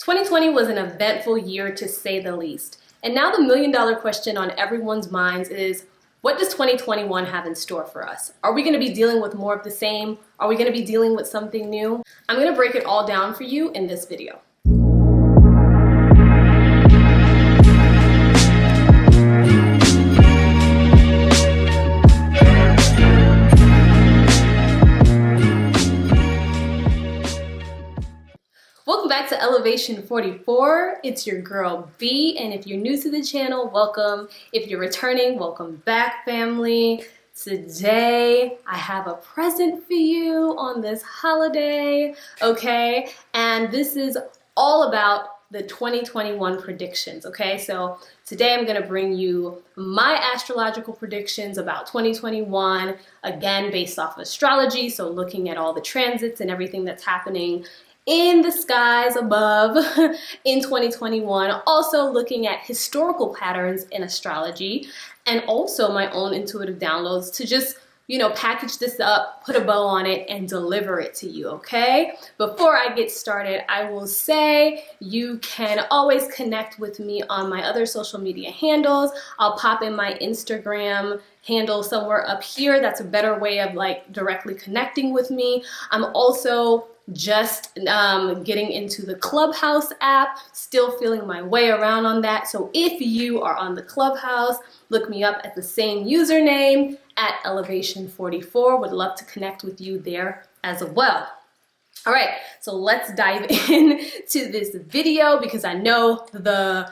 2020 was an eventful year to say the least. And now the million-dollar question on everyone's minds is, what does 2021 have in store for us? Are we going to be dealing with more of the same? Are we going to be dealing with something new? I'm going to break it all down for you in this video. Welcome back to Elevation 44. It's your girl B, and if you're new to the channel, welcome. If you're returning, welcome back, family. Today, I have a present for you on this holiday, okay? And this is all about the 2021 predictions, okay? So today I'm gonna bring you my astrological predictions about 2021, again, based off of astrology, so looking at all the transits and everything that's happening in the skies above in 2021, also looking at historical patterns in astrology, and also my own intuitive downloads to just, package this up, put a bow on it, and deliver it to you, okay? Before I get started, I will say you can always connect with me on my other social media handles. I'll pop in my Instagram handle somewhere up here. That's a better way of directly connecting with me. I'm also just getting into the Clubhouse app, still feeling my way around on that. So if you are on the Clubhouse, look me up at the same username at Elevation 44. Would love to connect with you there as well. All right, so let's dive into this video because I know the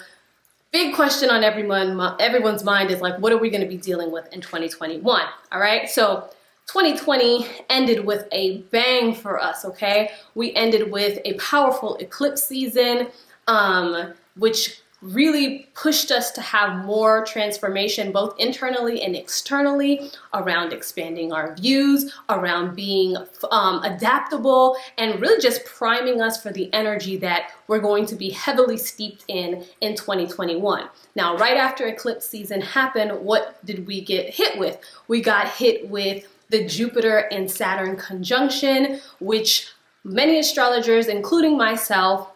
big question on everyone's mind is what are we going to be dealing with in 2021? All right, so 2020 ended with a bang for us, okay? We ended with a powerful eclipse season, which really pushed us to have more transformation, both internally and externally, around expanding our views, around being adaptable, and really just priming us for the energy that we're going to be heavily steeped in 2021. Now, right after eclipse season happened, what did we get hit with? We got hit with the Jupiter and Saturn conjunction, which many astrologers, including myself,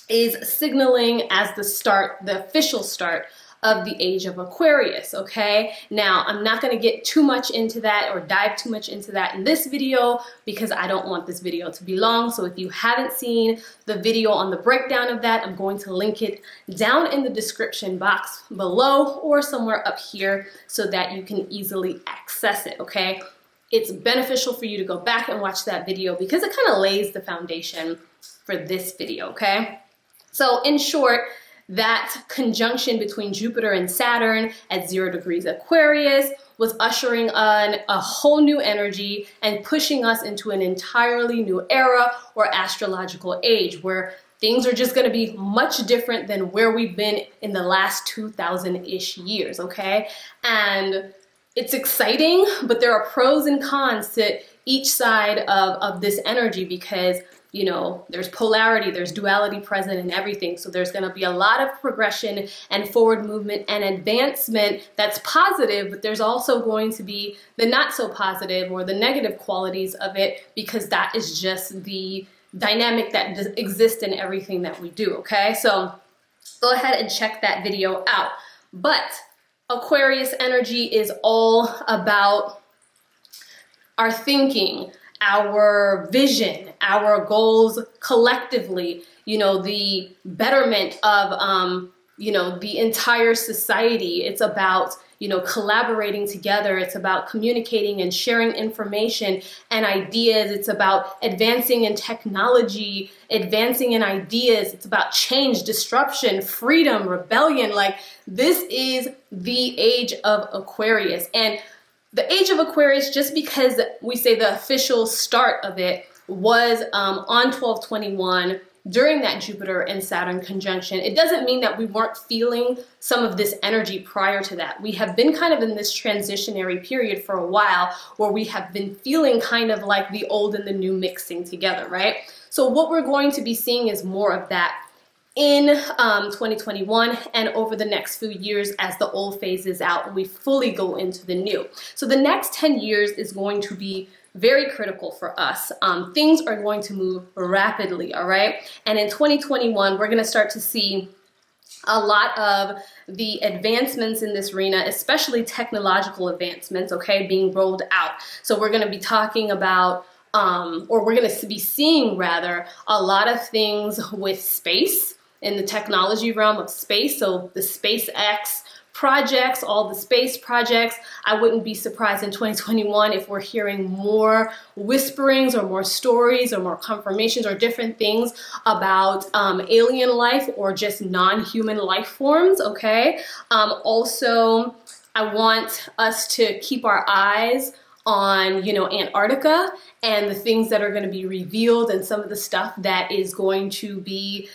is signaling as the official start of the age of Aquarius, okay? Now, I'm not gonna get too much into that or dive too much into that in this video because I don't want this video to be long. So if you haven't seen the video on the breakdown of that, I'm going to link it down in the description box below or somewhere up here so that you can easily access it, okay? It's beneficial for you to go back and watch that video because it kind of lays the foundation for this video, okay? So in short, that conjunction between Jupiter and Saturn at 0 degrees Aquarius was ushering on a whole new energy and pushing us into an entirely new era or astrological age where things are just going to be much different than where we've been in the last 2,000-ish years, okay? And it's exciting, but there are pros and cons to each side of this energy because there's polarity, there's duality present in everything. So there's going to be a lot of progression and forward movement and advancement that's positive, but there's also going to be the not so positive or the negative qualities of it because that is just the dynamic that exists in everything that we do, okay? So go ahead and check that video out. But Aquarius energy is all about our thinking, our vision, our goals collectively, the betterment of, the entire society. It's about, collaborating together. It's about communicating and sharing information and ideas. It's about advancing in technology, advancing in ideas. It's about change, disruption, freedom, rebellion. This is the age of Aquarius. And the age of Aquarius, just because we say the official start of it was on 12/21 during that Jupiter and Saturn conjunction, it doesn't mean that we weren't feeling some of this energy prior to that. We have been kind of in this transitionary period for a while where we have been feeling kind of like the old and the new mixing together, right? So what we're going to be seeing is more of that in 2021 and over the next few years as the old phase is out and we fully go into the new. So the next 10 years is going to be very critical for us. Things are going to move rapidly, all right? And in 2021, we're going to start to see a lot of the advancements in this arena, especially technological advancements, okay, being rolled out. So we're going to be talking about, or we're going to be seeing rather, a lot of things with space, in the technology realm of space. So the SpaceX projects, all the space projects. I wouldn't be surprised in 2021 if we're hearing more whisperings or more stories or more confirmations or different things about alien life or just non-human life forms, okay? Also, I want us to keep our eyes on, Antarctica and the things that are going to be revealed and some of the stuff that is going to be,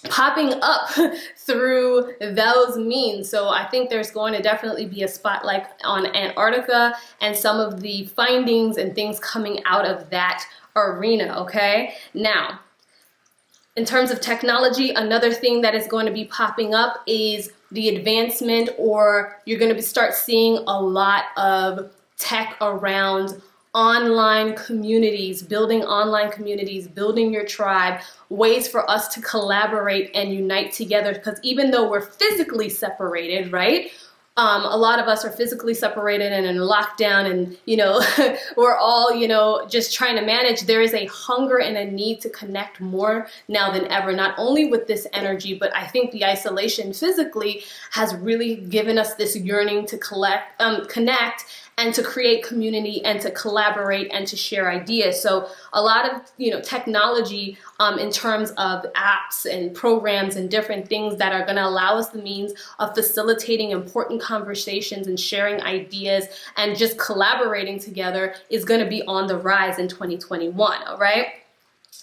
popping up through those means. So I think there's going to definitely be a spotlight on Antarctica and some of the findings and things coming out of that arena, okay? Now, in terms of technology, another thing that is going to be popping up is the advancement, or you're going to start seeing a lot of tech around online communities, building your tribe, ways for us to collaborate and unite together. Because even though we're physically separated, right? A lot of us are physically separated and in lockdown, and we're all just trying to manage. There is a hunger and a need to connect more now than ever, not only with this energy, but I think the isolation physically has really given us this yearning to connect and to create community and to collaborate and to share ideas. So a lot of technology in terms of apps and programs and different things that are going to allow us the means of facilitating important conversations and sharing ideas and just collaborating together is going to be on the rise in 2021, all right?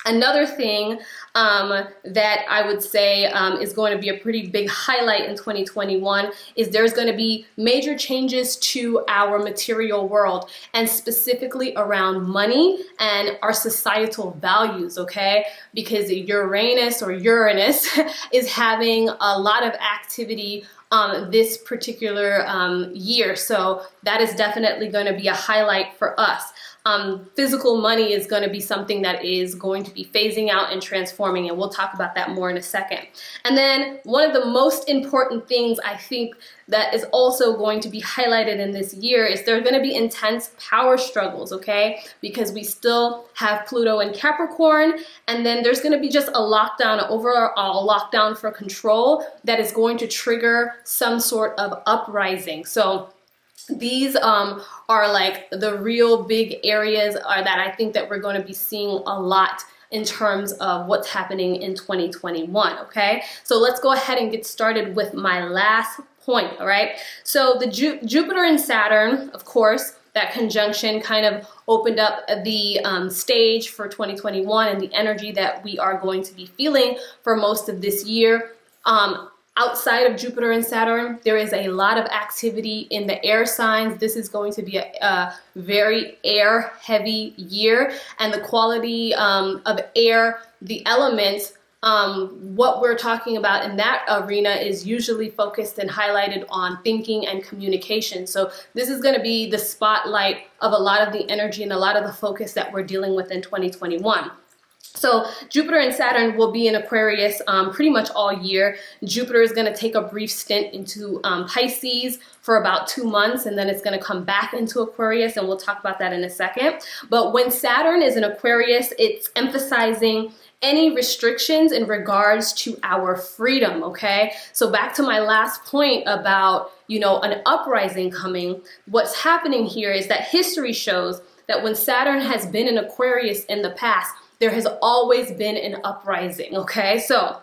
Another thing that I would say is going to be a pretty big highlight in 2021 is there's going to be major changes to our material world, and specifically around money and our societal values, okay? Because Uranus is having a lot of activity this particular year. So that is definitely going to be a highlight for us. Physical money is going to be something that is going to be phasing out and transforming, and we'll talk about that more in a second. And then one of the most important things I think that is also going to be highlighted in this year is there are going to be intense power struggles, okay? Because we still have Pluto in Capricorn, and then there's going to be just a lockdown, an overall lockdown for control that is going to trigger some sort of uprising. So these are like the real big areas that I think that we're going to be seeing a lot in terms of what's happening in 2021, okay? So let's go ahead and get started with my last point, all right? So the Jupiter and Saturn, of course, that conjunction kind of opened up the stage for 2021 and the energy that we are going to be feeling for most of this year. Outside of Jupiter and Saturn, there is a lot of activity in the air signs. This is going to be a very air-heavy year, and the quality of air, the elements, what we're talking about in that arena is usually focused and highlighted on thinking and communication. So this is going to be the spotlight of a lot of the energy and a lot of the focus that we're dealing with in 2021. So Jupiter and Saturn will be in Aquarius pretty much all year. Jupiter is going to take a brief stint into Pisces for about 2 months, and then it's going to come back into Aquarius, and we'll talk about that in a second. But when Saturn is in Aquarius, it's emphasizing any restrictions in regards to our freedom, okay? So back to my last point about, an uprising coming, what's happening here is that history shows that when Saturn has been in Aquarius in the past, there has always been an uprising, okay? So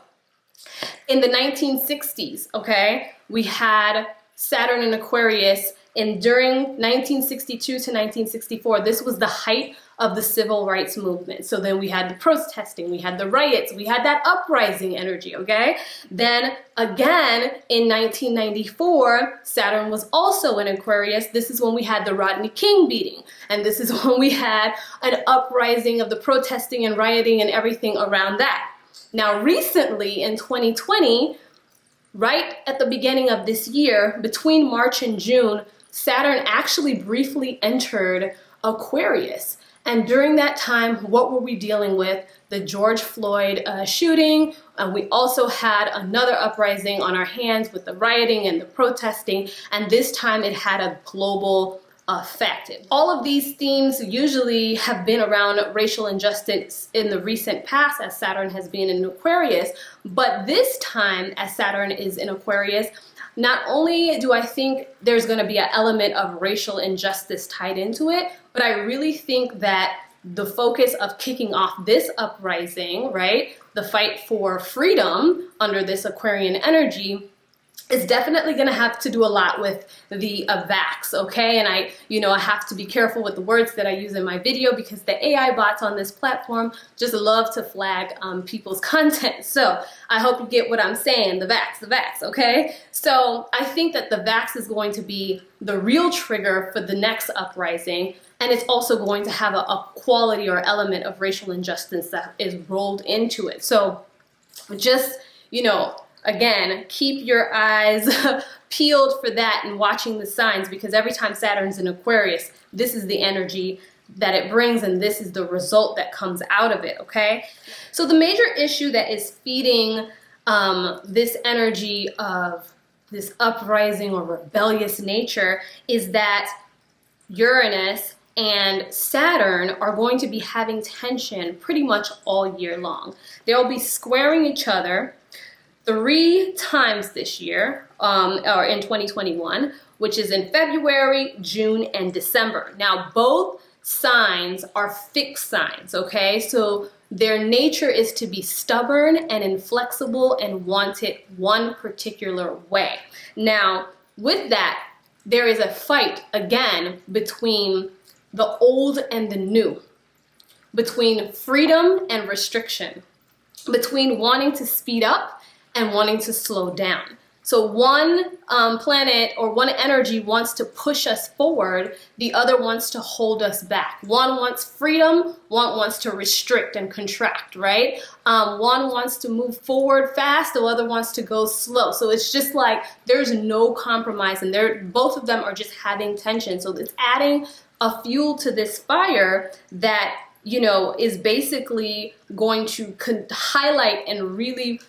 in the 1960s, okay, we had Saturn in Aquarius, and during 1962 to 1964, this was the height of the civil rights movement. So then we had the protesting, we had the riots, we had that uprising energy, okay? Then again, in 1994, Saturn was also in Aquarius. This is when we had the Rodney King beating. And this is when we had an uprising of the protesting and rioting and everything around that. Now, recently in 2020, right at the beginning of this year, between March and June, Saturn actually briefly entered Aquarius. And during that time, what were we dealing with? The George Floyd shooting. We also had another uprising on our hands with the rioting and the protesting. And this time it had a global effect. All of these themes usually have been around racial injustice in the recent past, as Saturn has been in Aquarius. But this time, as Saturn is in Aquarius, not only do I think there's going to be an element of racial injustice tied into it, but I really think that the focus of kicking off this uprising, right, the fight for freedom under this Aquarian energy, is definitely going to have to do a lot with the vax, okay? And I have to be careful with the words that I use in my video because the AI bots on this platform just love to flag people's content. So I hope you get what I'm saying, the vax, okay? So I think that the vax is going to be the real trigger for the next uprising, and it's also going to have a quality or element of racial injustice that is rolled into it. So just, again, keep your eyes peeled for that and watching the signs, because every time Saturn's in Aquarius, this is the energy that it brings and this is the result that comes out of it, okay? So the major issue that is feeding this energy of this uprising or rebellious nature is that Uranus and Saturn are going to be having tension pretty much all year long. They'll be squaring each other 3 times this year, or in 2021, which is in February, June, and December. Now, both signs are fixed signs, okay? So their nature is to be stubborn and inflexible and want it one particular way. Now, with that, there is a fight, again, between the old and the new, between freedom and restriction, between wanting to speed up and wanting to slow down. So one planet or one energy wants to push us forward, the other wants to hold us back. One wants freedom, one wants to restrict and contract, right? One wants to move forward fast, the other wants to go slow. So it's just like there's no compromise, and both of them are just having tension. So it's adding a fuel to this fire that, is basically going to highlight and really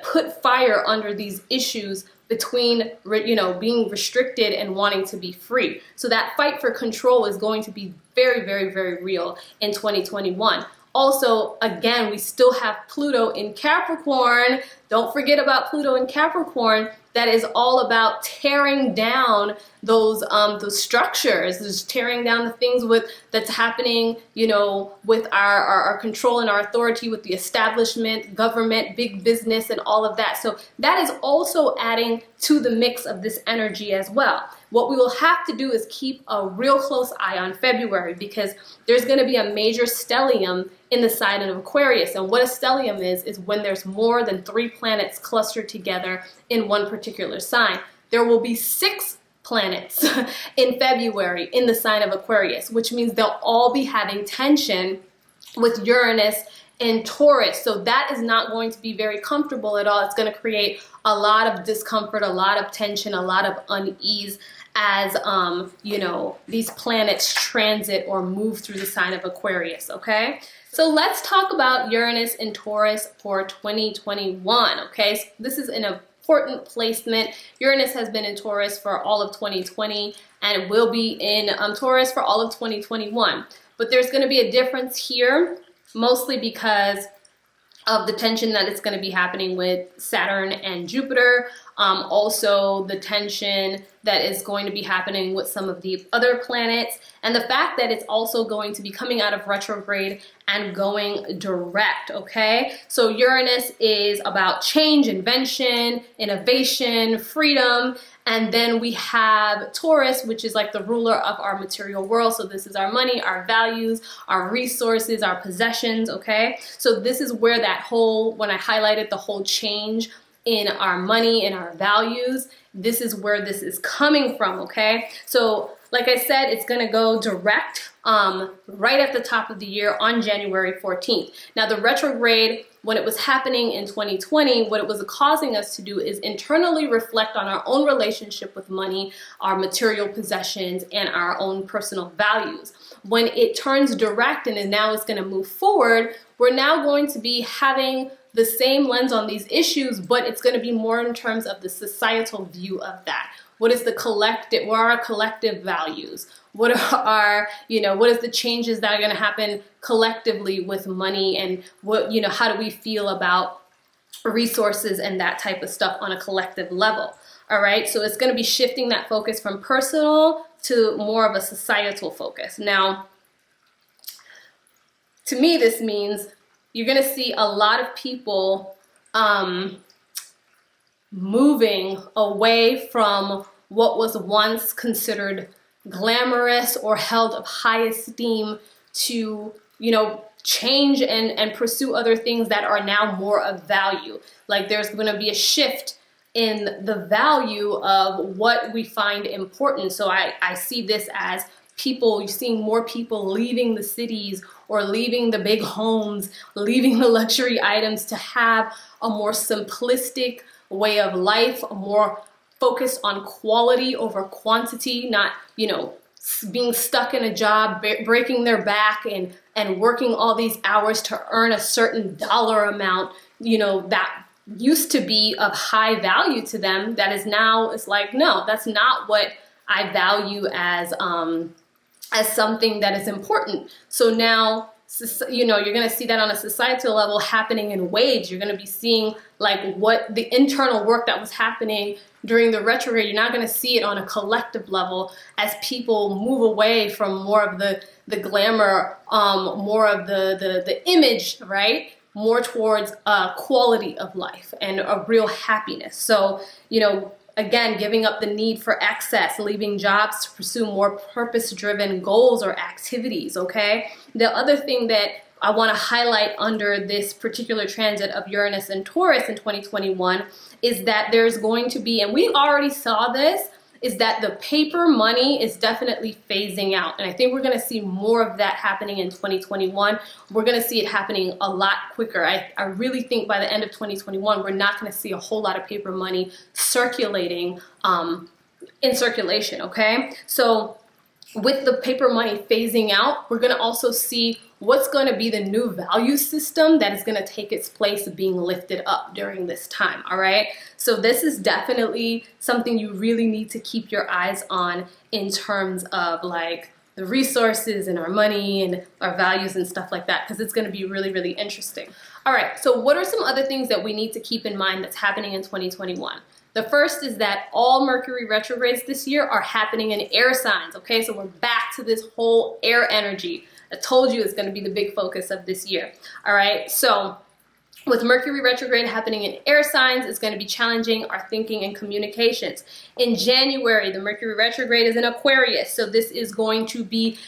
put fire under these issues between, being restricted and wanting to be free. So that fight for control is going to be very, very, very real in 2021. Also, again, we still have Pluto in Capricorn. Don't forget about Pluto in Capricorn. That is all about tearing down those structures, just tearing down the things that's happening, with our control and our authority with the establishment, government, big business, and all of that. So that is also adding to the mix of this energy as well. What we will have to do is keep a real close eye on February, because there's going to be a major stellium in the sign of Aquarius. And what a stellium is when there's more than 3 planets clustered together in one particular sign. There will be 6 planets in February in the sign of Aquarius, which means they'll all be having tension with Uranus and Taurus. So that is not going to be very comfortable at all. It's going to create a lot of discomfort, a lot of tension, a lot of unease as, these planets transit or move through the sign of Aquarius, okay? So let's talk about Uranus and Taurus for 2021, okay? So this is an important placement. Uranus has been in Taurus for all of 2020 and will be in Taurus for all of 2021. But there's going to be a difference here, mostly because of the tension that is going to be happening with Saturn and Jupiter. Also the tension that is going to be happening with some of the other planets, and the fact that it's also going to be coming out of retrograde and going direct, okay? So Uranus is about change, invention, innovation, freedom, and then we have Taurus, which is like the ruler of our material world. So this is our money, our values, our resources, our possessions, okay? So this is where that whole, when I highlighted the whole change in our money and our values, this is where this is coming from, okay? So like I said, it's going to go direct right at the top of the year on January 14th. Now, the retrograde, when it was happening in 2020, what it was causing us to do is internally reflect on our own relationship with money, our material possessions, and our own personal values. When it turns direct and now it's going to move forward, we're now going to be having the same lens on these issues, but it's going to be more in terms of the societal view of that. What is the collective, what are our collective values? What are, what is the changes that are going to happen collectively with money, and what, how do we feel about resources and that type of stuff on a collective level? All right. So it's going to be shifting that focus from personal to more of a societal focus. Now, to me, this means you're going to see a lot of people moving away from what was once considered glamorous or held of high esteem to, change and pursue other things that are now more of value. Like there's going to be a shift in the value of what we find important. So I see this as you're seeing more people leaving the cities or leaving the big homes, leaving the luxury items to have a more simplistic way of life, a more focused on quality over quantity, not, being stuck in a job, breaking their back and working all these hours to earn a certain dollar amount, that used to be of high value to them. That is now, it's like, no, that's not what I value as something that is important. So now, you're going to see that on a societal level happening in waves. You're going to be seeing like what the internal work that was happening during the retrograde. You're not going to see it on a collective level as people move away from more of the glamour, more of the image, right? More towards quality of life and a real happiness. So, again, giving up the need for excess, leaving jobs to pursue more purpose-driven goals or activities, okay? The other thing that I want to highlight under this particular transit of Uranus and Taurus in 2021 is that there's going to be, and we already saw this, is that the paper money is definitely phasing out. And I think we're going to see more of that happening in 2021. We're going to see it happening a lot quicker. I really think by the end of 2021, we're not going to see a whole lot of paper money circulating in circulation, okay? So with the paper money phasing out, we're going to also see what's going to be the new value system that is going to take its place being lifted up during this time, all right? So this is definitely something you really need to keep your eyes on in terms of like the resources and our money and our values and stuff like that, because it's going to be really, really interesting. All right, so what are some other things that we need to keep in mind that's happening in 2021? The first is that all Mercury retrogrades this year are happening in air signs, okay? So we're back to this whole air energy. I told you it's going to be the big focus of this year, all right? So with Mercury retrograde happening in air signs, it's going to be challenging our thinking and communications. In January, the Mercury retrograde is in Aquarius, so this is going to be,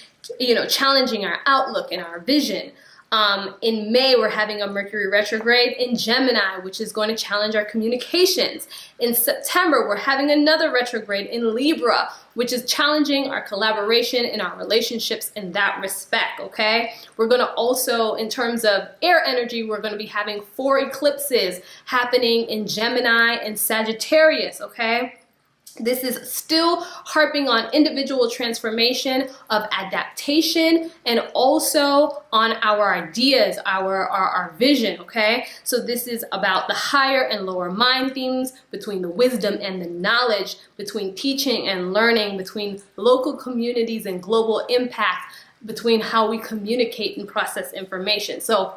challenging our outlook and our vision. In May, we're having a Mercury retrograde in Gemini, which is going to challenge our communications. In September, we're having another retrograde in Libra, which is challenging our collaboration and our relationships in that respect, okay? We're going to also, in terms of air energy, we're going to be having 4 eclipses happening in Gemini and Sagittarius, okay? This is still harping on individual transformation of adaptation and also on our ideas, our vision, okay? So this is about the higher and lower mind themes, between the wisdom and the knowledge, between teaching and learning, between local communities and global impact, between how we communicate and process information. So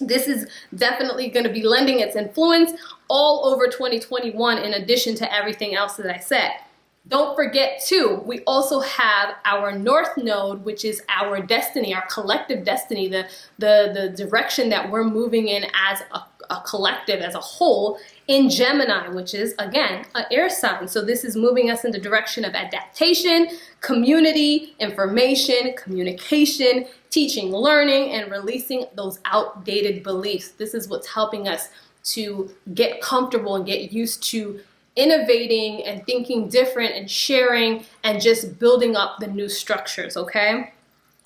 this is definitely going to be lending its influence all over 2021 in addition to everything else that I said. Don't forget too, we also have our North Node, which is our destiny, our collective destiny, the direction that we're moving in as a collective, as a whole, in Gemini, which is, again, an air sign. So this is moving us in the direction of adaptation, community, information, communication, teaching, learning, and releasing those outdated beliefs. This is what's helping us to get comfortable and get used to innovating and thinking different and sharing and just building up the new structures, okay?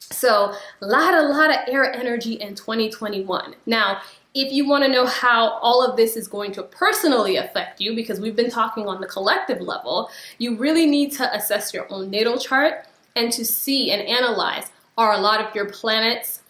So a lot of air energy in 2021. Now, if you want to know how all of this is going to personally affect you, because we've been talking on the collective level, you really need to assess your own natal chart and to see and analyze, are a lot of your planets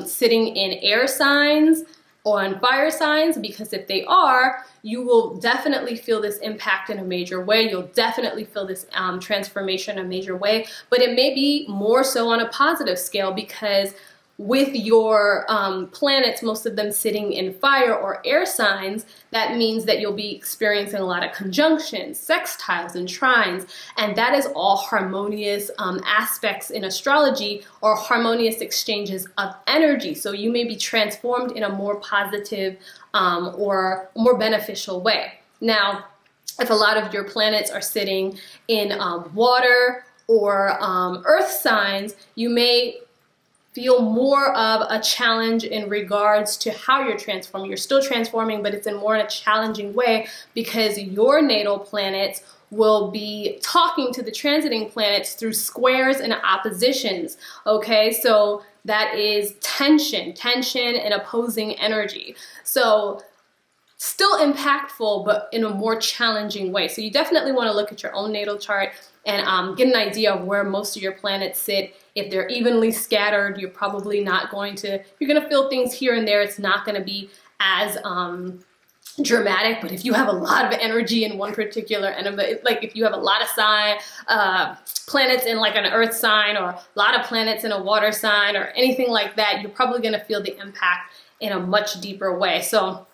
sitting in air signs or in fire signs? Because if they are, you will definitely feel this impact in a major way. You'll definitely feel this transformation in a major way, but it may be more so on a positive scale, because with your planets, most of them sitting in fire or air signs, that means that you'll be experiencing a lot of conjunctions, sextiles, and trines, and that is all harmonious aspects in astrology, or harmonious exchanges of energy. So you may be transformed in a more positive or more beneficial way. Now, if a lot of your planets are sitting in water or earth signs, you may feel more of a challenge in regards to how you're transforming. You're still transforming, but it's in more in a challenging way, because your natal planets will be talking to the transiting planets through squares and oppositions, okay? So that is tension and opposing energy. So still impactful, but in a more challenging way. So you definitely want to look at your own natal chart and get an idea of where most of your planets sit. If they're evenly scattered, you're probably not going to, you're going to feel things here and there. It's not going to be as dramatic. But if you have a lot of energy in one particular, like if you have a lot of planets in like an earth sign, or a lot of planets in a water sign, or anything like that, you're probably going to feel the impact in a much deeper way. So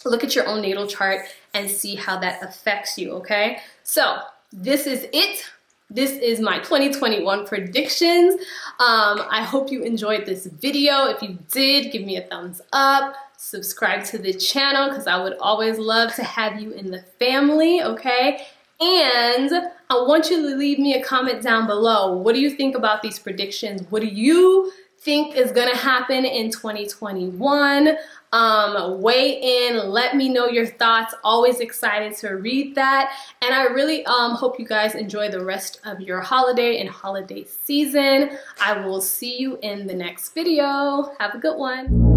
look at your own natal chart and see how that affects you, okay? So this is it. This is my 2021 predictions. I hope you enjoyed this video. If you did, give me a thumbs up. Subscribe to the channel, because I would always love to have you in the family, okay? And I want you to leave me a comment down below. What do you think about these predictions? What do you think is gonna happen in 2021? Weigh in, let me know your thoughts. Always excited to read that. And I really hope you guys enjoy the rest of your holiday and holiday season. I will see you in the next video. Have a good one.